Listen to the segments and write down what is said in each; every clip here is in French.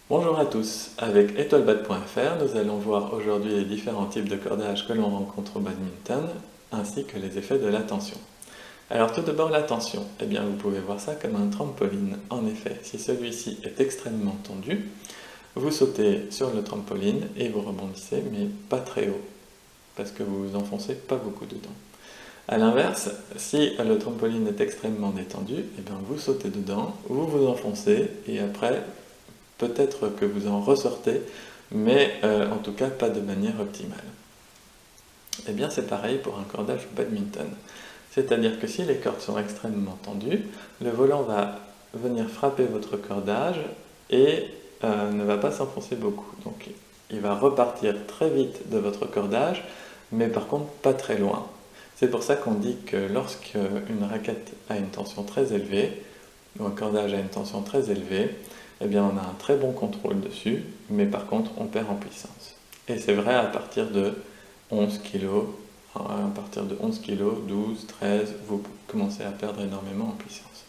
Bonjour à tous, avec étoilebad.fr, nous allons voir aujourd'hui les différents types de cordages que l'on rencontre au badminton, ainsi que les effets de la tension. Alors tout d'abord la tension, eh bien vous pouvez voir ça comme un trampoline. En effet, si celui-ci est extrêmement tendu, vous sautez sur le trampoline et vous rebondissez, mais pas très haut, parce que vous vous enfoncez pas beaucoup dedans. A l'inverse, si le trampoline est extrêmement détendu, eh bien vous sautez dedans, vous vous enfoncez et après peut-être que vous en ressortez, mais en tout cas pas de manière optimale. Eh bien c'est pareil pour un cordage au badminton. C'est-à-dire que si les cordes sont extrêmement tendues, le volant va venir frapper votre cordage et ne va pas s'enfoncer beaucoup. Donc il va repartir très vite de votre cordage, mais par contre pas très loin. C'est pour ça qu'on dit que lorsqu'une raquette a une tension très élevée, ou un cordage a une tension très élevée, eh bien on a un très bon contrôle dessus, mais par contre on perd en puissance. Et c'est vrai à partir de 11 kg, à partir de 11 kg, 12, 13, vous commencez à perdre énormément en puissance.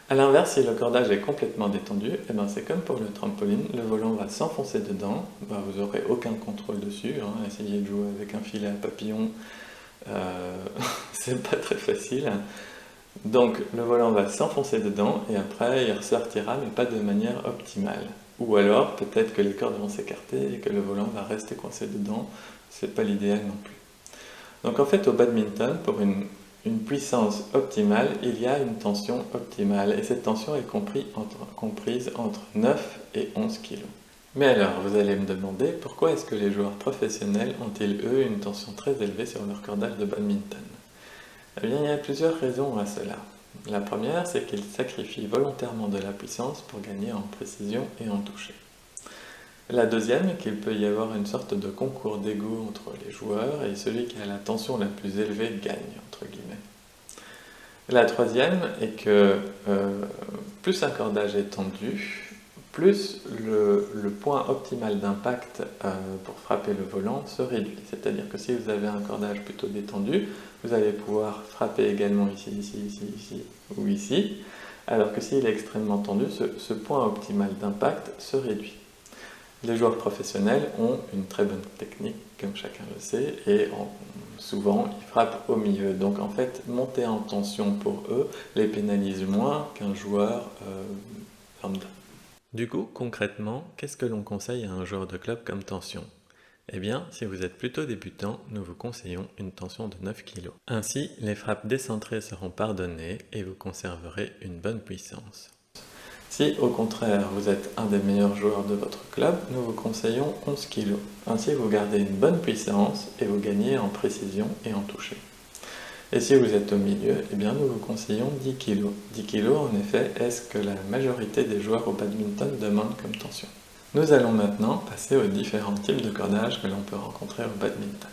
A l'inverse, si le cordage est complètement détendu, eh ben c'est comme pour le trampoline, le volant va s'enfoncer dedans, vous n'aurez aucun contrôle dessus, essayez de jouer avec un filet à papillon, c'est pas très facile. Donc le volant va s'enfoncer dedans et après il ressortira mais pas de manière optimale. Ou alors peut-être que les cordes vont s'écarter et que le volant va rester coincé dedans, c'est pas l'idéal non plus. Donc en fait au badminton, pour une puissance optimale, il y a une tension optimale et cette tension est comprise entre 9 et 11 kg. Mais alors vous allez me demander pourquoi est-ce que les joueurs professionnels ont-ils eux une tension très élevée sur leur cordage de badminton? Eh bien, il y a plusieurs raisons à cela. La première, c'est qu'ils sacrifient volontairement de la puissance pour gagner en précision et en toucher. La deuxième est qu'il peut y avoir une sorte de concours d'ego entre les joueurs et celui qui a la tension la plus élevée gagne, entre guillemets. La troisième est que plus un cordage est tendu, plus le point optimal d'impact pour frapper le volant se réduit. C'est-à-dire que si vous avez un cordage plutôt détendu, vous allez pouvoir frapper également ici, ici, ici, ici ou ici, alors que s'il est extrêmement tendu, ce point optimal d'impact se réduit. Les joueurs professionnels ont une très bonne technique, comme chacun le sait, et souvent ils frappent au milieu. Donc en fait, monter en tension pour eux les pénalise moins qu'un joueur lambda. Du coup, concrètement, qu'est-ce que l'on conseille à un joueur de club comme tension? Eh bien, si vous êtes plutôt débutant, nous vous conseillons une tension de 9 kg. Ainsi, les frappes décentrées seront pardonnées et vous conserverez une bonne puissance. Si au contraire vous êtes un des meilleurs joueurs de votre club, nous vous conseillons 11 kg. Ainsi vous gardez une bonne puissance et vous gagnez en précision et en toucher. Et si vous êtes au milieu, eh bien nous vous conseillons 10 kg. 10 kg en effet est ce que la majorité des joueurs au badminton demandent comme tension. Nous allons maintenant passer aux différents types de cordages que l'on peut rencontrer au badminton.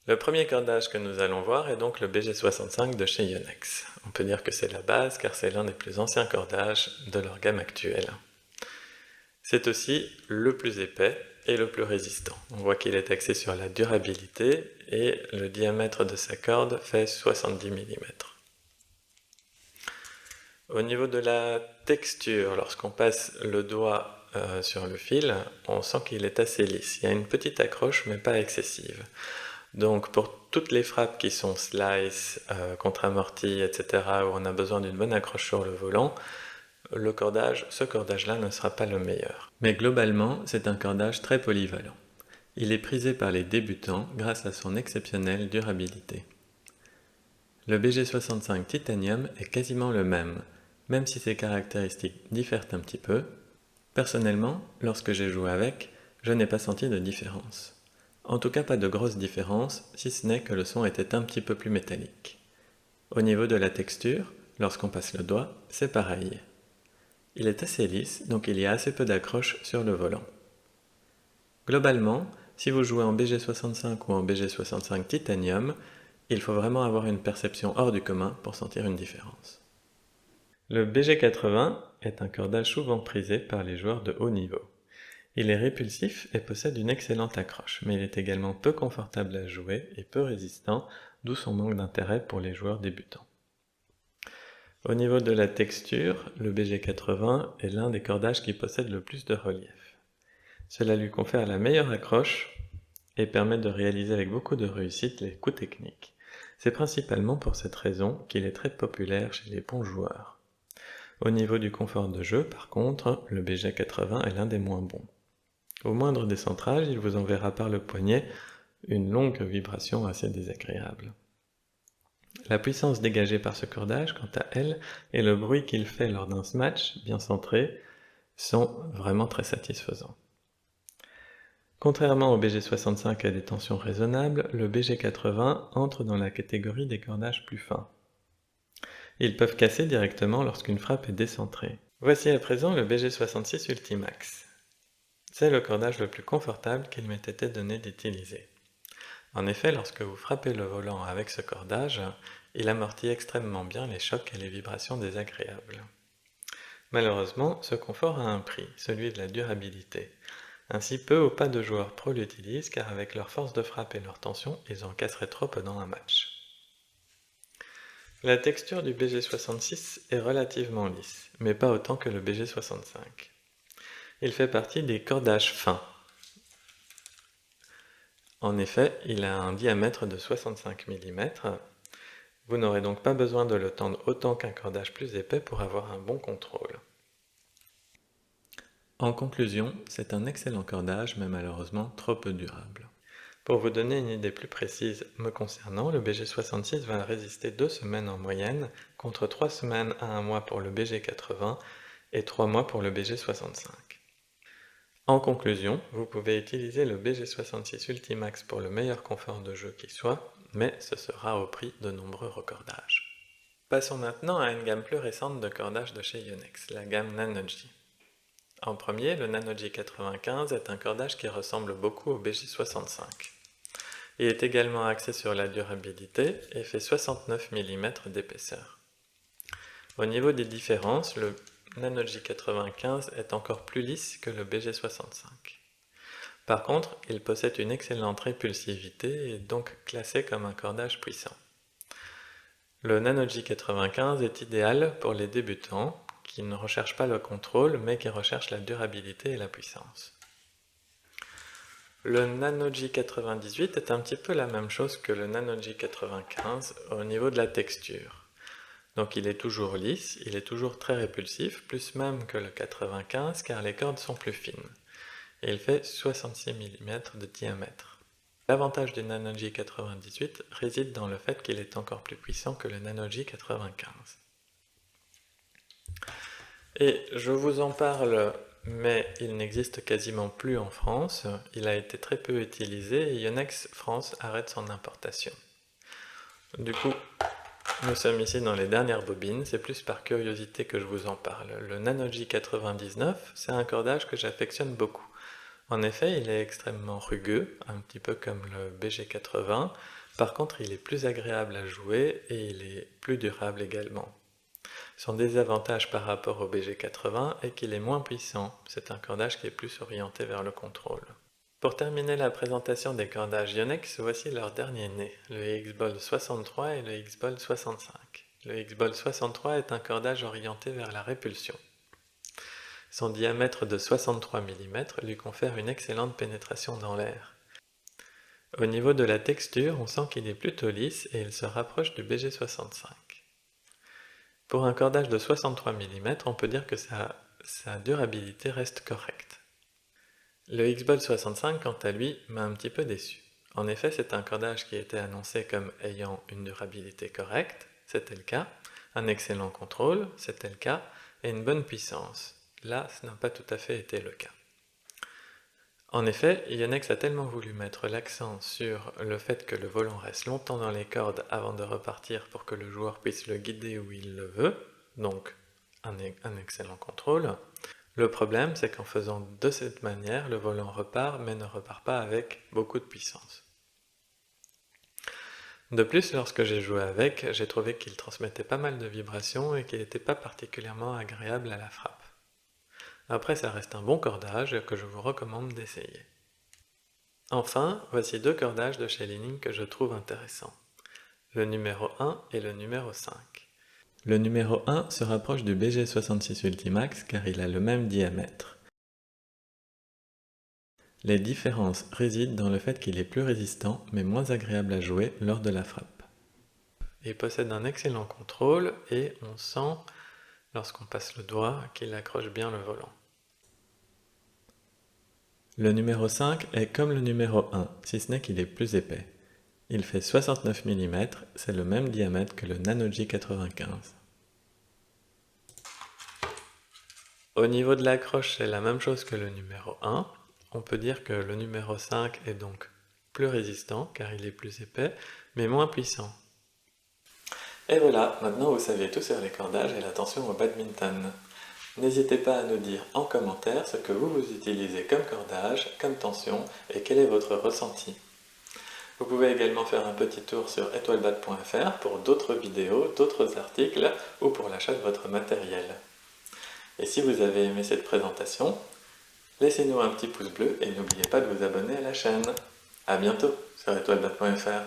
Le premier cordage que nous allons voir est donc le BG65 de chez Yonex. On peut dire que c'est la base car c'est l'un des plus anciens cordages de leur gamme actuelle. C'est aussi le plus épais et le plus résistant. On voit qu'il est axé sur la durabilité et le diamètre de sa corde fait 70 mm. Au niveau de la texture, lorsqu'on passe le doigt sur le fil, on sent qu'il est assez lisse. Il y a une petite accroche mais pas excessive. Donc pour toutes les frappes qui sont slice, contre-amorti, etc., où on a besoin d'une bonne accroche sur le volant, ce cordage-là ne sera pas le meilleur. Mais globalement, c'est un cordage très polyvalent. Il est prisé par les débutants grâce à son exceptionnelle durabilité. Le BG65 Titanium est quasiment le même si ses caractéristiques diffèrent un petit peu. Personnellement, lorsque j'ai joué avec, je n'ai pas senti de différence. En tout cas pas de grosse différence, si ce n'est que le son était un petit peu plus métallique. Au niveau de la texture, lorsqu'on passe le doigt, c'est pareil. Il est assez lisse, donc il y a assez peu d'accroche sur le volant. Globalement, si vous jouez en BG65 ou en BG65 Titanium, il faut vraiment avoir une perception hors du commun pour sentir une différence. Le BG80 est un cordage souvent prisé par les joueurs de haut niveau. Il est répulsif et possède une excellente accroche, mais il est également peu confortable à jouer et peu résistant, d'où son manque d'intérêt pour les joueurs débutants. Au niveau de la texture, le BG80 est l'un des cordages qui possède le plus de relief. Cela lui confère la meilleure accroche et permet de réaliser avec beaucoup de réussite les coups techniques. C'est principalement pour cette raison qu'il est très populaire chez les bons joueurs. Au niveau du confort de jeu, par contre, le BG80 est l'un des moins bons. Au moindre décentrage, il vous enverra par le poignet une longue vibration assez désagréable. La puissance dégagée par ce cordage, quant à elle, et le bruit qu'il fait lors d'un smash bien centré, sont vraiment très satisfaisants. Contrairement au BG65 à des tensions raisonnables, le BG80 entre dans la catégorie des cordages plus fins. Ils peuvent casser directement lorsqu'une frappe est décentrée. Voici à présent le BG66 Ultimax. C'est le cordage le plus confortable qu'il m'ait été donné d'utiliser. En effet, lorsque vous frappez le volant avec ce cordage, il amortit extrêmement bien les chocs et les vibrations désagréables. Malheureusement, ce confort a un prix, celui de la durabilité. Ainsi, peu ou pas de joueurs pro l'utilisent car avec leur force de frappe et leur tension, ils en casseraient trop dans un match. La texture du BG66 est relativement lisse, mais pas autant que le BG65. Il fait partie des cordages fins. En effet, il a un diamètre de 65 mm. Vous n'aurez donc pas besoin de le tendre autant qu'un cordage plus épais pour avoir un bon contrôle. En conclusion, c'est un excellent cordage, mais malheureusement trop peu durable. Pour vous donner une idée plus précise me concernant, le BG66 va résister 2 semaines en moyenne, contre 3 semaines à 1 mois pour le BG80 et 3 mois pour le BG65. En conclusion, vous pouvez utiliser le BG66 Ultimax pour le meilleur confort de jeu qui soit, mais ce sera au prix de nombreux recordages. Passons maintenant à une gamme plus récente de cordages de chez Yonex, la gamme Nanoji. En premier, le Nanoji 95 est un cordage qui ressemble beaucoup au BG65. Il est également axé sur la durabilité et fait 69 mm d'épaisseur. Au niveau des différences, le Nanoji 95 est encore plus lisse que le BG65. Par contre, il possède une excellente répulsivité et est donc classé comme un cordage puissant. Le Nanoji 95 est idéal pour les débutants qui ne recherchent pas le contrôle mais qui recherchent la durabilité et la puissance. Le Nanoji 98 est un petit peu la même chose que le Nanoji 95 au niveau de la texture. Donc il est toujours lisse, il est toujours très répulsif, plus même que le 95 car les cordes sont plus fines. Et il fait 66 mm de diamètre. L'avantage du Nanoji 98 réside dans le fait qu'il est encore plus puissant que le Nanoji 95. Et je vous en parle, mais il n'existe quasiment plus en France, il a été très peu utilisé et Yonex France arrête son importation. Du coup, nous sommes ici dans les dernières bobines, c'est plus par curiosité que je vous en parle. Le Nanoji 99, c'est un cordage que j'affectionne beaucoup. En effet, il est extrêmement rugueux, un petit peu comme le BG80, par contre il est plus agréable à jouer et il est plus durable également. Son désavantage par rapport au BG80 est qu'il est moins puissant, c'est un cordage qui est plus orienté vers le contrôle. Pour terminer la présentation des cordages Yonex, voici leur dernier né, le X-Ball 63 et le X-Ball 65. Le X-Ball 63 est un cordage orienté vers la répulsion. Son diamètre de 63 mm lui confère une excellente pénétration dans l'air. Au niveau de la texture, on sent qu'il est plutôt lisse et il se rapproche du BG65. Pour un cordage de 63 mm, on peut dire que sa durabilité reste correcte. Le X-Ball 65, quant à lui, m'a un petit peu déçu. En effet, c'est un cordage qui était annoncé comme ayant une durabilité correcte, c'était le cas, un excellent contrôle, c'était le cas, et une bonne puissance. Là, ce n'a pas tout à fait été le cas. En effet, Yonex a tellement voulu mettre l'accent sur le fait que le volant reste longtemps dans les cordes avant de repartir pour que le joueur puisse le guider où il le veut, donc un excellent contrôle. Le problème, c'est qu'en faisant de cette manière, le volant repart, mais ne repart pas avec beaucoup de puissance. De plus, lorsque j'ai joué avec, j'ai trouvé qu'il transmettait pas mal de vibrations et qu'il n'était pas particulièrement agréable à la frappe. Après, ça reste un bon cordage que je vous recommande d'essayer. Enfin, voici deux cordages de chez Li-Ning que je trouve intéressants. Le numéro 1 et le numéro 5. Le numéro 1 se rapproche du BG66 Ultimax car il a le même diamètre. Les différences résident dans le fait qu'il est plus résistant mais moins agréable à jouer lors de la frappe. Il possède un excellent contrôle et on sent, lorsqu'on passe le doigt, qu'il accroche bien le volant. Le numéro 5 est comme le numéro 1, si ce n'est qu'il est plus épais. Il fait 69 mm, c'est le même diamètre que le Nano J95. Au niveau de l'accroche, c'est la même chose que le numéro 1. On peut dire que le numéro 5 est donc plus résistant car il est plus épais, mais moins puissant. Et voilà, maintenant vous savez tout sur les cordages et la tension au badminton. N'hésitez pas à nous dire en commentaire ce que vous utilisez comme cordage, comme tension et quel est votre ressenti. Vous pouvez également faire un petit tour sur etoilebad.fr pour d'autres vidéos, d'autres articles ou pour l'achat de votre matériel. Et si vous avez aimé cette présentation, laissez-nous un petit pouce bleu et n'oubliez pas de vous abonner à la chaîne. A bientôt sur etoilebad.fr.